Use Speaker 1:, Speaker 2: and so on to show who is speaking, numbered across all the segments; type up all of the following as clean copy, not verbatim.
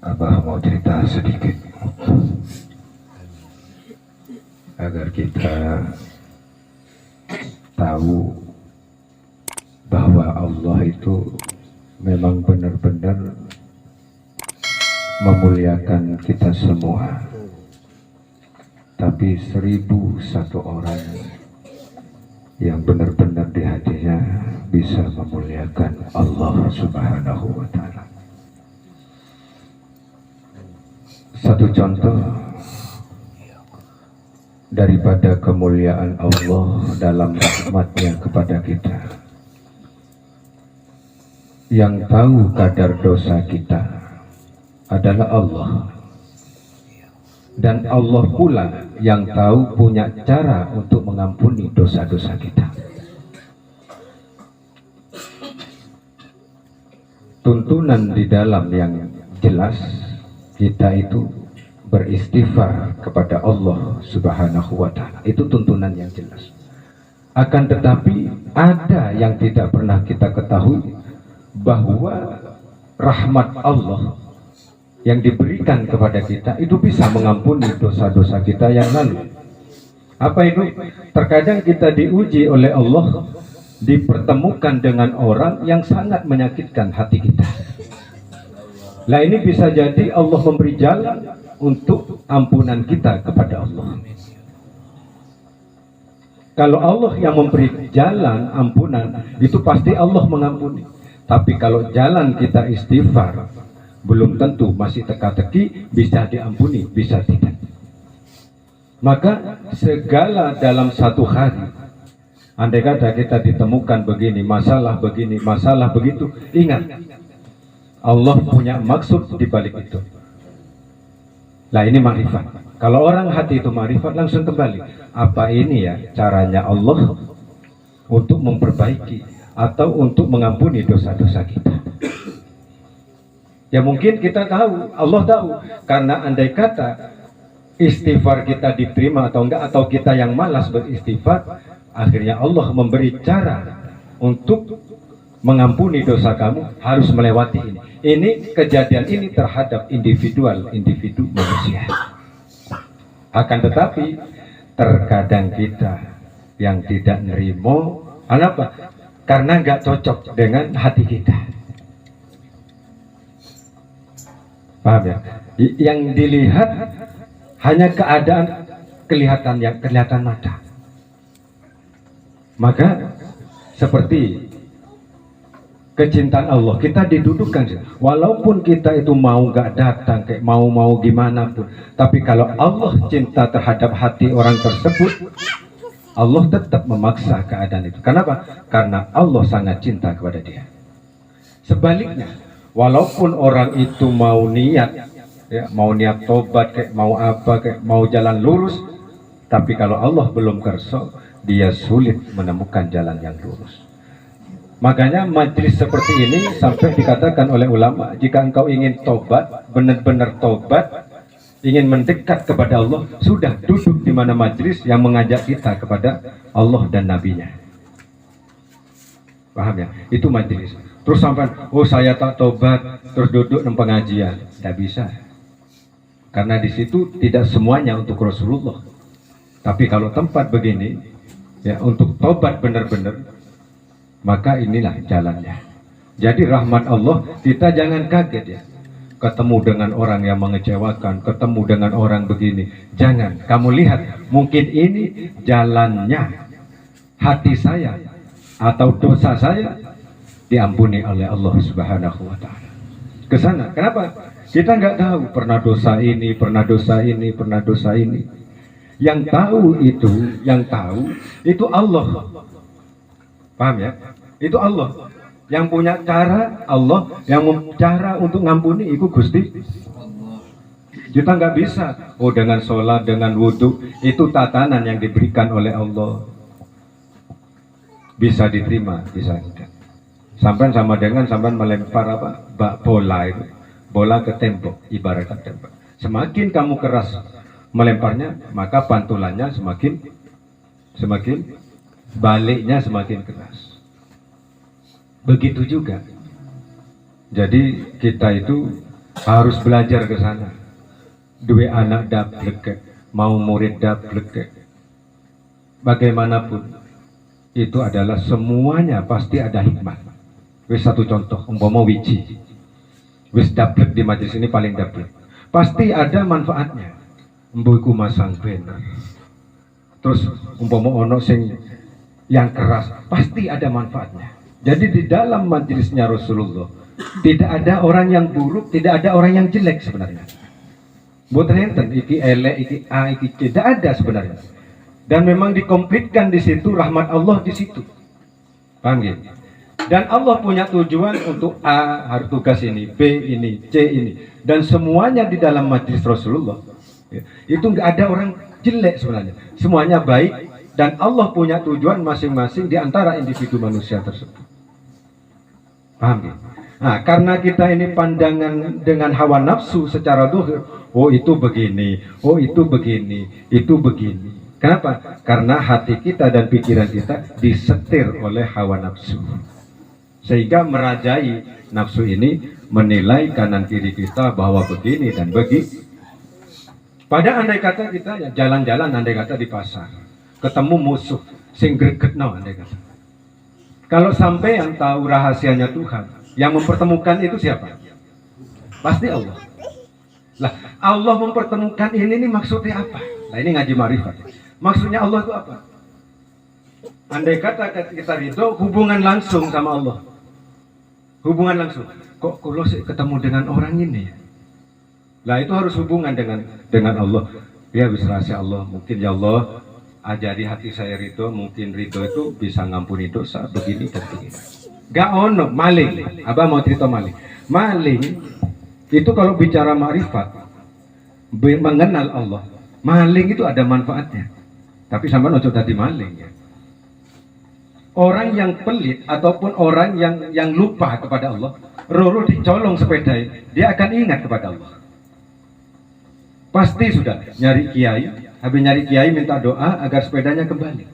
Speaker 1: Abah mau cerita sedikit agar kita tahu bahwa Allah itu memang benar-benar memuliakan kita semua. Tapi 1001 orang yang benar-benar di hatinya bisa memuliakan Allah Subhanahu wa Ta'ala. Satu contoh daripada kemuliaan Allah dalam rahmatnya kepada kita. Yang tahu kadar dosa kita adalah Allah. Dan Allah pula yang tahu punya cara untuk mengampuni dosa-dosa kita. Tuntunan di dalam yang jelas, kita itu beristighfar kepada Allah Subhanahu wa Ta'ala. Itu tuntunan yang jelas. Akan tetapi ada yang tidak pernah kita ketahui, bahwa rahmat Allah yang diberikan kepada kita itu bisa mengampuni dosa-dosa kita yang lalu. Apa itu? Terkadang kita diuji oleh Allah, dipertemukan dengan orang yang sangat menyakitkan hati kita. Nah, ini bisa jadi Allah memberi jalan untuk ampunan kita kepada Allah. Kalau Allah yang memberi jalan ampunan, itu pasti Allah mengampuni. Tapi kalau jalan kita istighfar, belum tentu, masih teka-teki, bisa diampuni, bisa tidak. Maka segala dalam satu hari, andai kata kita ditemukan begini, masalah begitu, ingat, Allah punya maksud di balik itu. Nah, ini ma'rifat. Kalau orang hati itu ma'rifat, langsung kembali. Apa ini ya caranya Allah untuk memperbaiki atau untuk mengampuni dosa-dosa kita? Ya mungkin kita tahu, Allah tahu. Karena andai kata istighfar kita diterima atau enggak, atau kita yang malas beristighfar, akhirnya Allah memberi cara untuk mengampuni dosa kamu, harus melewati ini. Ini kejadian ini terhadap individu manusia. Akan tetapi terkadang kita yang tidak nerimo, kenapa? Karena nggak cocok dengan hati kita. Paham ya? Yang dilihat hanya keadaan kelihatan mata. Maka seperti kecintaan Allah, kita didudukkan, walaupun kita itu mau nggak datang, kayak mau gimana pun, tapi kalau Allah cinta terhadap hati orang tersebut, Allah tetap memaksa keadaan itu. Kenapa? Karena Allah sangat cinta kepada dia. Sebaliknya, walaupun orang itu mau niat, ya, mau niat tobat, kayak mau apa, kayak mau jalan lurus, tapi kalau Allah belum kerso, dia sulit menemukan jalan yang lurus. Makanya majelis seperti ini sampai dikatakan oleh ulama, jika engkau ingin tobat, benar-benar tobat, ingin mendekat kepada Allah, sudah duduk di mana majelis yang mengajak kita kepada Allah dan Nabi-Nya. Paham ya? Itu majelis. Terus sampai, oh saya tak tobat, terus duduk di pengajian. Tidak bisa. Karena di situ tidak semuanya untuk Rasulullah. Tapi kalau tempat begini, ya untuk tobat benar-benar, maka inilah jalannya. Jadi rahmat Allah, kita jangan kaget ya. Ketemu dengan orang yang mengecewakan, ketemu dengan orang begini. Jangan, kamu lihat, mungkin ini jalannya hati saya atau dosa saya diampuni oleh Allah Subhanahu wa Ta'ala. Ke sana. Kenapa? Kita nggak tahu pernah dosa ini, pernah dosa ini, pernah dosa ini. Yang tahu itu Allah. Paham ya? Itu Allah. Yang punya cara Allah, yang cara untuk ngampuni itu Gusti Allah. Kita nggak bisa, oh dengan sholat, dengan wudhu, itu tatanan yang diberikan oleh Allah. Bisa diterima, bisa tidak. Sampai sama dengan sampai melempar bola itu, bola ke tembok, ibaratkan tembok. Semakin kamu keras melemparnya, maka pantulannya semakin baliknya semakin keras. Begitu juga. Jadi kita itu harus belajar ke sana. Dua anak dablek, mau murid dablek. Bagaimanapun itu adalah semuanya pasti ada hikmah. Wis satu contoh, umpama wiji. Wis dablek di majelis ini paling dablek. Pasti ada manfaatnya. Mbuku masang benar. Terus umpama ono sing yang keras, pasti ada manfaatnya. Jadi di dalam majelisnya Rasulullah tidak ada orang yang buruk, tidak ada orang yang jelek sebenarnya. Bukan enten iki elek, iki A, iki C, tidak ada sebenarnya. Dan memang dikomplitkan di situ rahmat Allah di situ. Paham ya? Dan Allah punya tujuan untuk A harus tugas ini, B ini, C ini, dan semuanya di dalam majelis Rasulullah. Ya, itu nggak ada orang jelek sebenarnya. Semuanya baik dan Allah punya tujuan masing-masing di antara individu manusia tersebut. Paham ya? Nah, karena kita ini pandangan dengan hawa nafsu secara zuhir, oh itu begini, oh itu begini, itu begini. Kenapa? Karena hati kita dan pikiran kita disetir oleh hawa nafsu. Sehingga merajai nafsu ini menilai kanan kiri kita bahwa begini dan begitu. Pada andai kata kita ya jalan-jalan andai kata di pasar, ketemu musuh sing gregetno andai kata. Kalau sampai yang tahu rahasianya Tuhan, yang mempertemukan itu siapa? Pasti Allah. Lah, Allah mempertemukan ini maksudnya apa? Nah, ini ngaji marifat. Maksudnya Allah itu apa? Andai kata kita ridho, hubungan langsung sama Allah. Hubungan langsung. Kok kalau ketemu dengan orang ini? Lah itu harus hubungan dengan Allah. Ya bisa rahasia Allah. Mungkin ya Allah ajari hati saya ridho. Mungkin ridho itu bisa ngampuni dosa begini dan begini. Gak ono maling. Abah mau cerita maling. Maling itu kalau bicara makrifat, mengenal Allah. Maling itu ada manfaatnya. Tapi sama ojo tadi maling ya. Orang yang pelit ataupun orang yang lupa kepada Allah, roro dicolong sepeda, dia akan ingat kepada Allah. Pasti sudah nyari kiai, habis nyari kiai minta doa agar sepedanya kembali.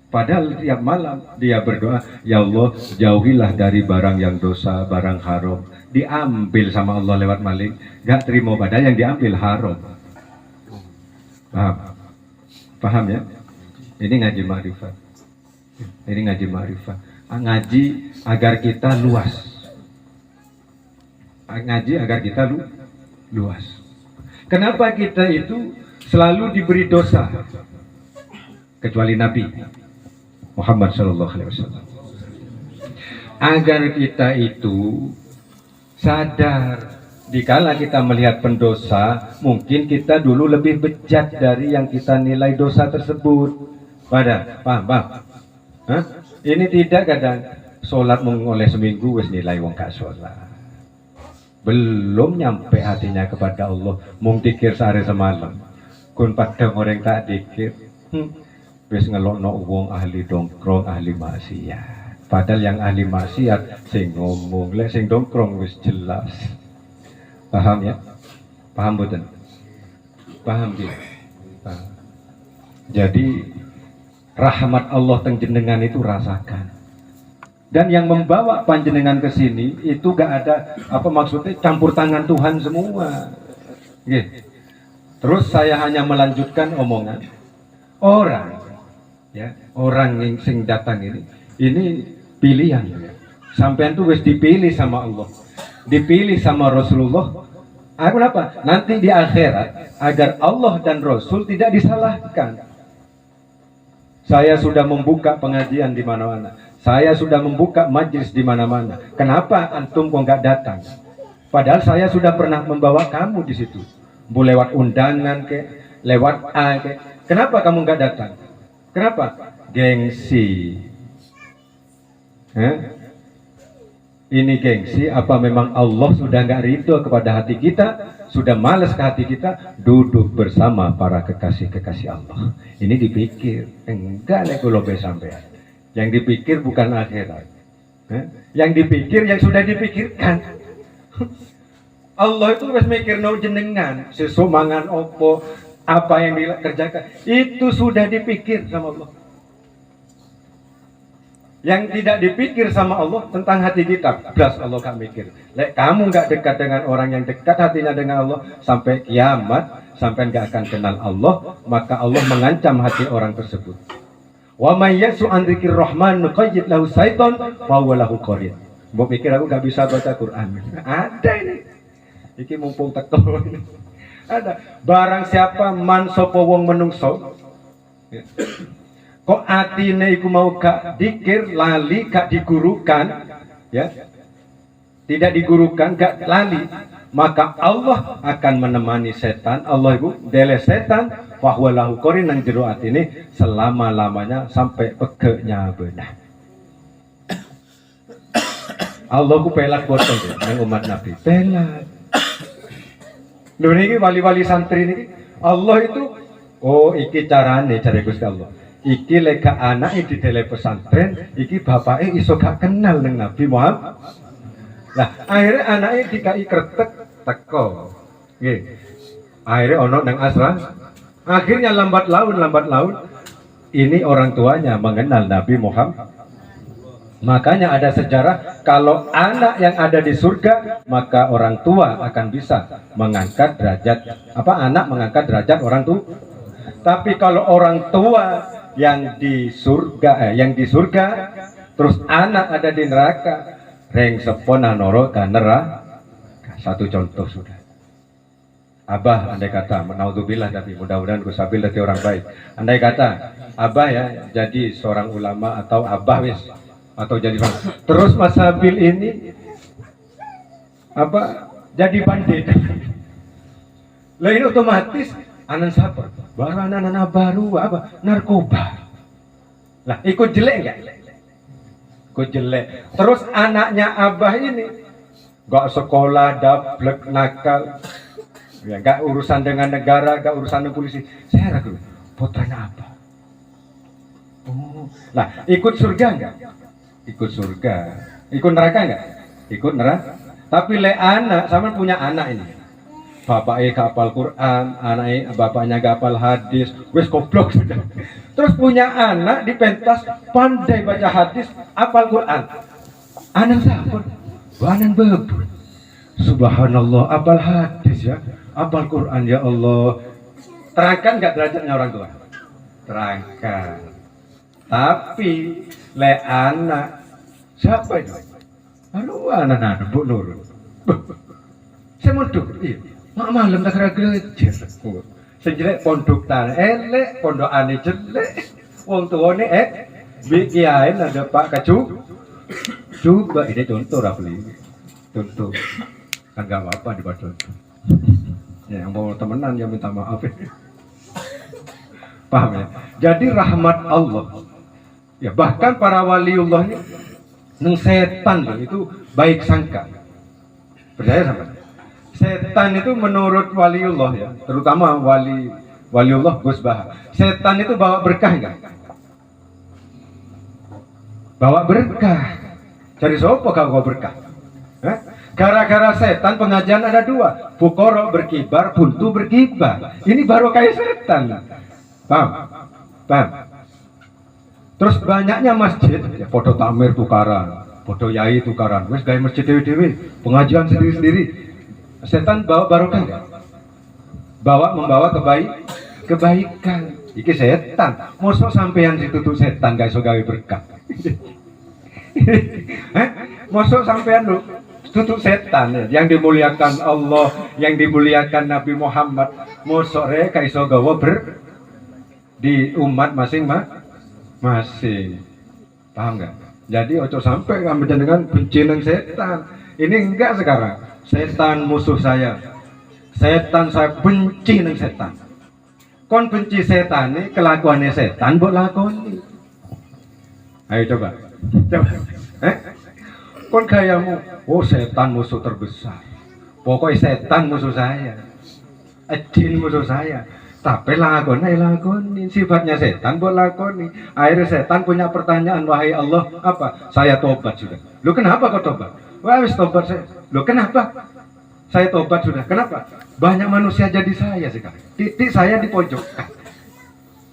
Speaker 1: Padahal tiap malam dia berdoa, ya Allah jauhilah dari barang yang dosa, barang haram. Diambil sama Allah lewat maling, gak terima padahal yang diambil haram. Paham? Paham ya? Ini ngaji ma'rifat. Ini ngaji ma'rifat. Ngaji agar kita luas. Ngaji agar kita luas. Kenapa kita itu selalu diberi dosa? Kecuali Nabi Muhammad SAW. Agar kita itu sadar, dikala kita melihat pendosa, mungkin kita dulu lebih bejat dari yang kita nilai dosa tersebut. Paham? Hah? Ini tidak kadang sholat mengoleh seminggu wis nilai wong gak sholat. Belum nyampe hatinya kepada Allah, mung dikir sehari semalam. Kun padang orang tak dikir, wis ngelokno wong ahli dongkrong, ahli maksiat. Padahal yang ahli maksiat sing ngomong, lek sing dongkrong wis jelas. Paham ya? Paham betul? Paham dia? Paham. Jadi rahmat Allah teng jenengan itu rasakan. Dan yang membawa panjenengan ke sini itu gak ada apa maksudnya campur tangan Tuhan semua. Gitu. Terus saya hanya melanjutkan omongan orang, ya orang yang sing datang ini pilihan. Sampean tuh wis dipilih sama Allah, dipilih sama Rasulullah. Kenapa? Nanti di akhirat agar Allah dan Rasul tidak disalahkan. Saya sudah membuka pengajian di mana-mana. Saya sudah membuka majelis di mana-mana. Kenapa antum kok nggak datang? Padahal saya sudah pernah membawa kamu di situ. Bu lewat undangan ke, lewat A ke. Kenapa kamu nggak datang? Kenapa? Gengsi. Ini gengsi. Apa memang Allah sudah nggak ridho kepada hati kita? Sudah malas ke hati kita? Duduk bersama para kekasih-kekasih Allah. Ini dipikir. Enggak nek kula sampean. Yang dipikir bukan akhirat. Yang dipikir yang sudah dipikirkan. Allah itu wis mikir no jenengan, sesumangan opo, apa yang dikerjakan, itu sudah dipikir sama Allah. Yang tidak dipikir sama Allah tentang hati kita, belas Allah gak mikir. Lek kamu gak dekat dengan orang yang dekat hatinya dengan Allah, sampai kiamat, sampai gak akan kenal Allah, maka Allah mengancam hati orang tersebut. Wa may yasu an dzikir rahman nuqayyid lahu syaiton fa huwa lahu qarin. Mbok pikir aku gak bisa baca Quran. Ada ini. Iki mumpung teko ini. Ada. Barang siapa man sapa wong menungso. Ya. Kok atine iku mau gak dikir, lali, gak digurukan, ya. Tidak digurukan, gak lali, maka Allah akan menemani setan. Allah itu dele setan fahuwa lahu qarin nang jero atine selama-lamanya sampai pegeknya benah. Allah ku pelak boten nang umat Nabi. Pelak. Lho niki wali-wali santri niki Allah itu oh iki carane cari Gusti Allah. Iki lega anake di dele pesantren, iki bapake iso gak kenal nang Nabi Muhammad. Lah akhirnya anake dikai kretek teko. Nggih. Akhirnya ono nang asrama. Akhirnya lambat laun ini orang tuanya mengenal Nabi Muhammad. Makanya ada sejarah kalau anak yang ada di surga maka orang tua akan bisa mengangkat derajat anak mengangkat derajat orang tua. Tapi kalau orang tua yang di surga terus anak ada di neraka reng sepona noro ka neraka. Satu contoh sudah. Abah andai kata naudzubillah, tapi mudah-mudahan Gus Abil jadi orang baik. Andai kata abah ya jadi seorang ulama atau abah wis atau jadi terus Mas Abil ini jadi bandit. Lah ini otomatis anan saper baru anak-anak baru narkoba. Lah ikut jelek enggak? Ikut jelek. Terus anaknya abah ini enggak sekolah, dablek, nakal. Ya enggak urusan dengan negara, enggak urusan dengan polisi. Saya ragu, putranya apa? Oh, lah ikut surga enggak? Ikut surga. Ikut neraka enggak? Ikut neraka. Tapi le anak, sama punya anak ini. Bapaknya gak hafal Quran, bapaknya gak hafal hadis, wes goblok sudah. Terus punya anak di pentas pandai baca hadis, hafal Quran. Anak siapa? Anak bebur. Subhanallah, hafal hadis ya, hafal Quran ya Allah. Terangkan gak derajatnya orang tua? Terangkan. Tapi le anak siapa itu? Halo anak-anak Bu Nurul. Saya mau iya. Mak malam tak kira gejer. Sejelek pondok tanah elek, pondok ane jelek. Wong tuane bikiain ada Pak Kacu. Coba ini contoh Rafli. Contoh. Kan enggak apa-apa di contoh. Ya, yang mau temenan yang minta maaf. Paham ya? Jadi rahmat Allah. Ya, bahkan para waliullah ini neng setan loh, itu baik sangka. Percaya sama? Setan itu menurut waliullah ya, terutama waliullah Gus Bah. Setan itu bawa berkah enggak? Bawa berkah. Cari sopo kau bawa berkah? Gara-gara setan pengajian ada dua, fukoro berkibar, buntu berkibar. Ini baru kayak setan. Paham? Paham? Terus banyaknya masjid, ya, foto tamir tukaran, foto yai tukaran, wes gaya masjid dewi-dewi, pengajian sendiri-sendiri. Setan bawa barokah enggak? Membawa kebaikan. Iki setan. Mosok sampean ditutup setan gak iso gawe berkah. Mosok sampean lu tutup setan ya, yang dimuliakan Allah, yang dimuliakan Nabi Muhammad. Mosok rek gak iso gawe di umat masing-masing. Paham enggak? Jadi ojo sampai kamu dengan benci nang setan. Ini enggak sekarang. Setan musuh saya. Setan saya benci nang setan. Kon benci setan nih, kelakuannya setan buat lakoni. Ayo coba. Kon kayamu, oh setan musuh terbesar. Pokoknya setan musuh saya. Jin musuh saya. Tapi lakoni sifatnya setan buat lakoni. Akhirnya setan punya pertanyaan, wahai Allah, apa? Saya tobat sudah. Lu kenapa kau tobat? Wah, wis tobat saya. Loh kenapa? Saya tobat sudah. Kenapa? Banyak manusia jadi saya sekarang. Titik saya dipojokkan.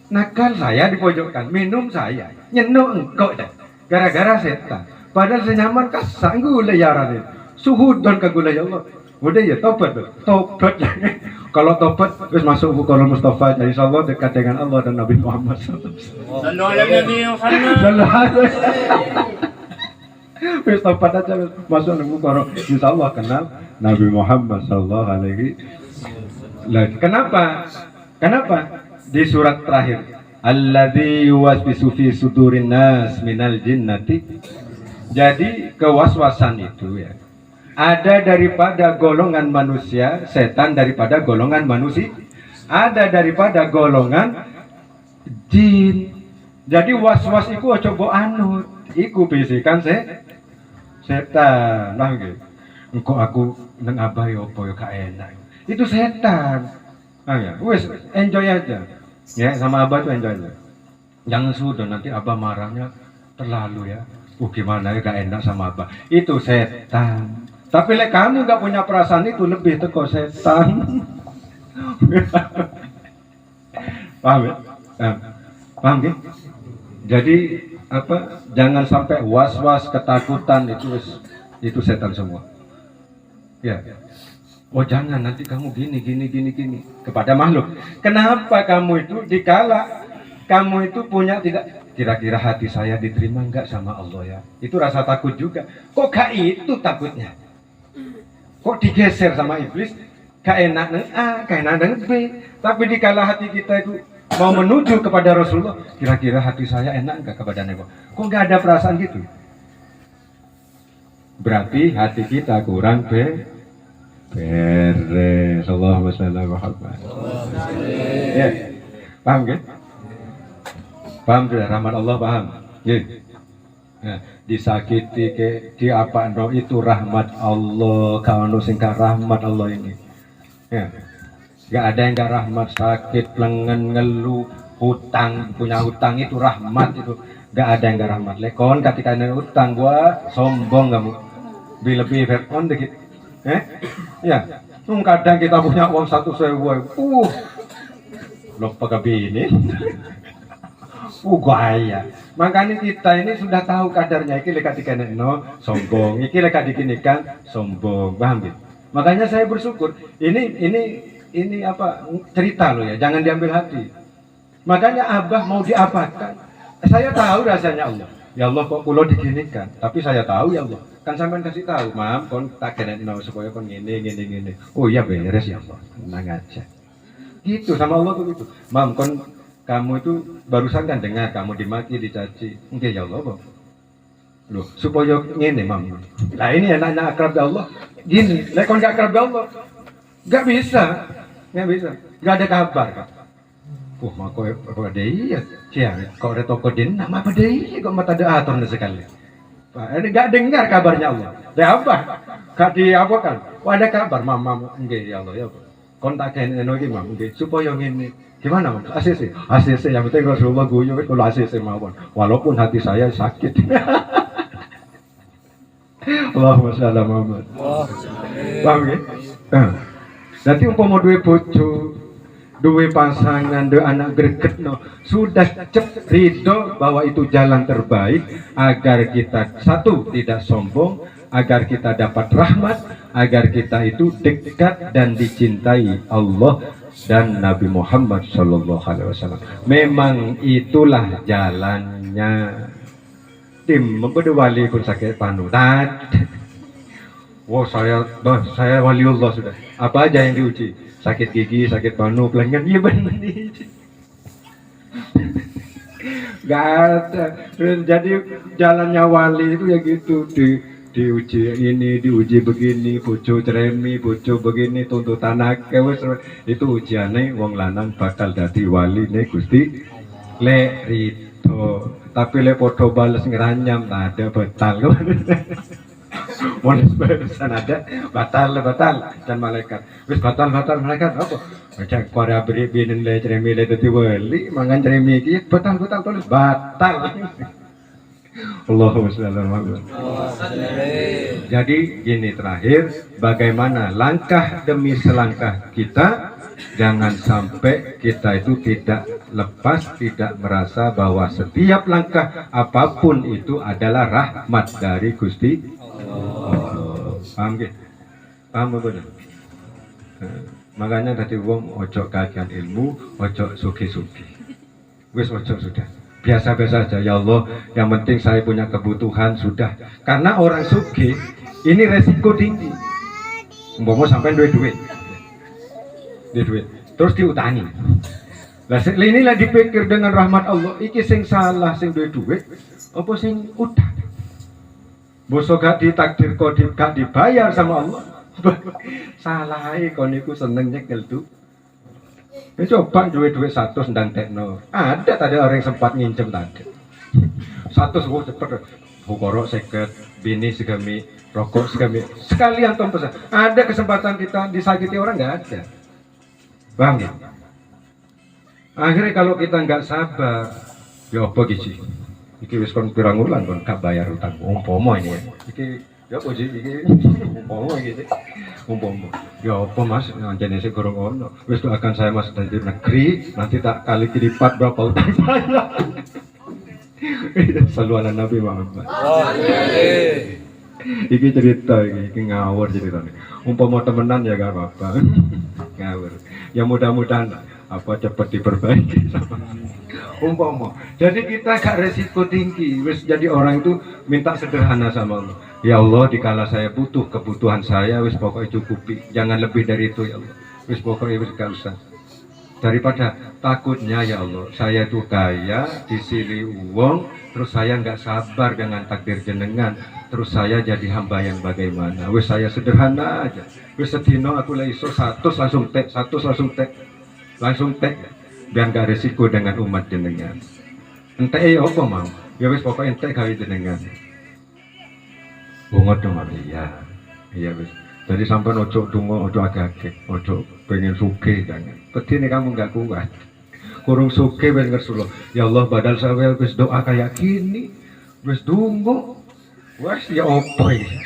Speaker 1: Nakal saya dipojokkan. Minum saya. Nyenuk engkau dah. gara-gara setan. Padahal senyaman kasang gula yarane. Suhudon ka gula ya Allah. Udah ya tobat. Kalau tobat terus masuk bukan Mustafa, jadi insyaallah dekat dengan Allah dan Nabi Muhammad sallallahu alaihi wasallam.
Speaker 2: Sallu ala Nabi Muhammad.
Speaker 1: Wis tobat aja masuk nang bukan insyaallah kenal Nabi Muhammad sallallahu alaihi wasallam. Kenapa? Di surat terakhir, alladzi yuwaswisu fi sudurin nas minal jinnati. Jadi kewaswasan itu ya ada daripada golongan manusia, setan daripada golongan manusia, ada daripada golongan jin. Jadi was-was iku aja mbok anut, iku bisikan setan. Lah nggih. Engko aku nang abah yo apa yo gak enak. Itu setan. Ah ya, wis enjoy aja. Ya, sama abah tuh enjoy aja. Jangan sudah nanti abah marahnya terlalu ya. Gimana ya gak enak sama abah. Itu setan. Tapi lek kamu nggak punya perasaan itu lebih teko setan. Paham ya? Paham ya? Jadi apa? Jangan sampai was-was, ketakutan itu setan semua. Ya. Oh jangan nanti kamu gini kepada makhluk. Kenapa kamu itu dikala kamu itu punya tidak kira-kira hati saya diterima enggak sama Allah ya? Itu rasa takut juga. Kok gak itu takutnya? Kok digeser sama iblis? Gak enak neng A, gak enak neng B. Tapi dikala hati kita itu mau menuju kepada Rasulullah, kira-kira hati saya enak enggak kepada Nabi? Kok gak ada perasaan gitu? Berarti hati kita kurang beres. Allahumma shalli ala Muhammad. Ya, paham kan? Paham sudah rahmat Allah, paham? Ya. Nah, disakiti ke di apa no itu rahmat Allah, kalau sing rahmat Allah ini. Ya. Gak ada yang gak rahmat, sakit, lengan, ngeluh, hutang, punya hutang itu rahmat itu. Gak ada yang gak rahmat. Lekon ketika ada hutang gua sombong kamu. Lebih verkon dikit. Ya. Kadang kita punya uang 1.000. Lupa kebini. Gaya. Makanya kita ini sudah tahu kadarnya. Iki leka dikenekno sombong. Iki leka dikinikan sombong. Paham gitu? Makanya saya bersyukur. Ini apa cerita loh ya. Jangan diambil hati. Makanya Abah mau diapakan. Saya tahu rasanya Allah. Ya Allah kok kulo diginikan. Tapi saya tahu ya Allah. Kan sampean kasih tahu, Mam, kon tak kenekno supaya kon gini. Oh iya beres ya Allah. Tenang aja. Gitu sama Allah tuh gitu. Mam, kon kamu itu barusan kan dengar kamu dimaki, dicaci. Oke ya Allah, Bang. Loh, supaya ngene, Mam. Lah ini enaknya akrab ya Allah. Gini, lek kon gak akrab ya Allah. Gak bisa. Gak ada kabar, Kak. Mako apa deh ya. Kok ada toko din nama apa deh kok mata ada atom sekali. Ini gak dengar kabarnya Allah. Ya apa? Gak diapakan. Wah ada kabar, Mam. Nggih ya Allah ya. Kontak eno iki, Mam. Nggih, supaya ngene. Gimana, Mam? ACC yang penting Rasulullah guyu kalau ACC mawon. Walaupun hati saya sakit. Allahumma shalli ala Muhammad. Paham nggih? Nanti umpama duwe bojo, duwe pasangan, duwe anak greget sudah cep ridho bahwa itu jalan terbaik agar kita satu tidak sombong, agar kita dapat rahmat, agar kita itu dekat dan dicintai Allah dan Nabi Muhammad Sallallahu Alaihi Wasallam. Memang itulah jalannya. Tim mempedu wali pun sakit panutan. Wow, saya waliullah sudah. Apa aja yang diuji? Sakit gigi, sakit panu, pelanggan. Iya benar nih. Gak ada. Jadi jalannya wali itu ya gitu. Diuji ini, diuji begini, bojo ceremi, bojo begini, tuntutan akeh wis itu ujiane wong lanang bakal dadi wali nih Gusti le rito. Tapi le podo bales ngeranyam ada batal. Monis barusan ada batal dan malaikat. Wis batal malaikat apa? Cek para beri binin le ceremi le dadi wali, mangan ceremi iki batal tulis batal. Allahumma sholli ala Muhammad. Jadi gini terakhir, bagaimana langkah demi selangkah kita, jangan sampai kita itu tidak lepas, tidak merasa bahwa setiap langkah apapun itu adalah rahmat dari Gusti Allah. Paham gak? Paham betul? Makanya tadi wong ojo kajian ilmu, ojo suki-suki. Wis ojo sudah. Biasa-biasa aja, ya Allah, yang penting saya punya kebutuhan sudah. Karena orang suki ini resiko tinggi. Umpama sampai duit, terus diutangi. Lah inilah dipikir dengan rahmat Allah, iki sing salah sing duit, apa sing utang. Bosok gak ditakdir kok gak dibayar sama Allah. Salah kon niku seneng nyekel tuh. Coba duit 100 ndang tekno. Ada tadi orang yang sempat nginjem tadi. 100 cepet. Bukorok seket, bini segami, rokok segami. Sekalian ton pesan. Ada kesempatan kita disakiti orang nggak ada. Paham ya? Akhirnya kalau kita nggak sabar, ya apa gizi? Iki wis kon pirang wulan kon gak bayar utang. Umpama ini ya. Iki ya apa sih iki? Umpama gitu. Umpama. Ya apa Mas, anjene sing gorong ono. Wis doakan saya Mas dari negeri, nanti tak kali lipat berapa utang saya. Selalu ala Nabi Muhammad. Iki cerita iki ngawur ceritanya. Umpama temenan ya gak apa-apa. Ngawur. Ya mudah-mudahan apa cepat diperbaiki sama. Umpama. Jadi kita gak resiko tinggi. Wis jadi orang itu minta sederhana sama Allah. Ya Allah, dikala saya butuh kebutuhan saya, wis pokoknya cukupi. Jangan lebih dari itu ya Allah. Wis pokoknya wis gak usah. Daripada takutnya ya Allah, saya itu kaya, disili uang, terus saya nggak sabar dengan takdir jenengan, terus saya jadi hamba yang bagaimana? Wis saya sederhana aja. Wis sedino aku lah iso 100 langsung tek, biar nggak resiko dengan umat jenengan. Ente ya apa mau? Ya wis pokoknya ente gawe jenengan. Bunga dong iya wis. Jadi sampai ojo dungo, ojo agak-agak, ojo pengen suke jangan. Peti ini kamu nggak kuat. Kurung suke pengen ngersuloh. Ya Allah, badal saya wis doa kayak gini, wis dungo, wis ya opo ini.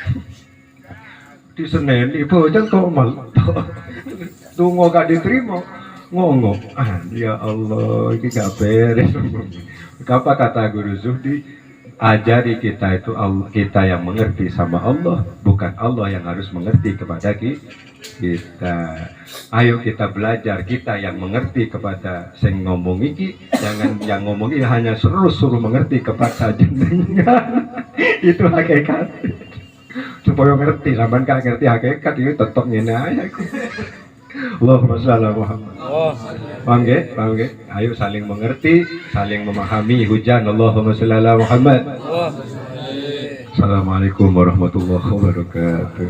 Speaker 1: Di Senin ibu aja kok mal. Dungo gak diterima, ngomong. Ya Allah, ini gak beres. Apa kata Guru Zuhdi? Ajari kita itu Allah, kita yang mengerti sama Allah, bukan Allah yang harus mengerti kepada kita. Ayo kita belajar, kita yang mengerti kepada sing ngomong iki, jangan yang ngomong ini hanya suruh mengerti kepada jenengan. Itu hakikat. Supaya ngerti, sampean gak ngerti hakikat itu tetep ngene ae. Allahumma sholli ala Muhammad. Paham nggih? Ayo saling mengerti, saling memahami hujan. Allahumma sholli ala Muhammad. Assalamualaikum warahmatullahi wabarakatuh.